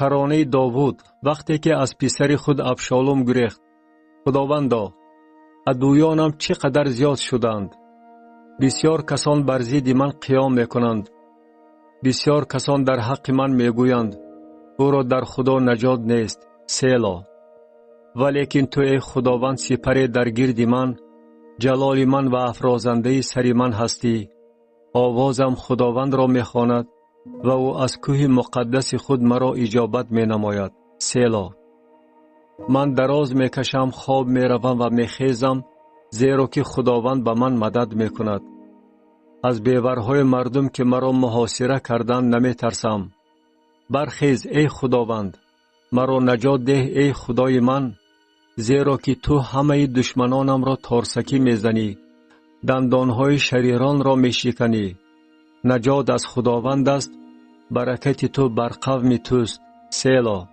ترانه داوود وقتی که از پسر خود ابشالوم گریخت: خداوندا، عدویانم چقدر زیاد شدند. بسیار کسان بر ضد من قیام میکنند. بسیار کسان در حق من میگویند: او را در خدا نجات نیست. سیلا. ولیکن تو ای خداوند سپر در گرد من، جلال من و افرازنده سر من هستی. آوازم خداوند را میخواند و او از کوه مقدس خود مرا اجابت می نماید. سیلا. من دراز میکشم، خواب میروم و میخیزم، زیرا که خداوند به من مدد میکند. از بیورهای مردم که مرا محاصره کردند نمیترسم. برخیز ای خداوند، مرا نجات ده ای خدای من، زیرا که تو همه دشمنانم را تارسکی میزنی، دندانهای شریران را میشکنی. نجات از خداوند است، برکت تو بر قوم توست. سیلا.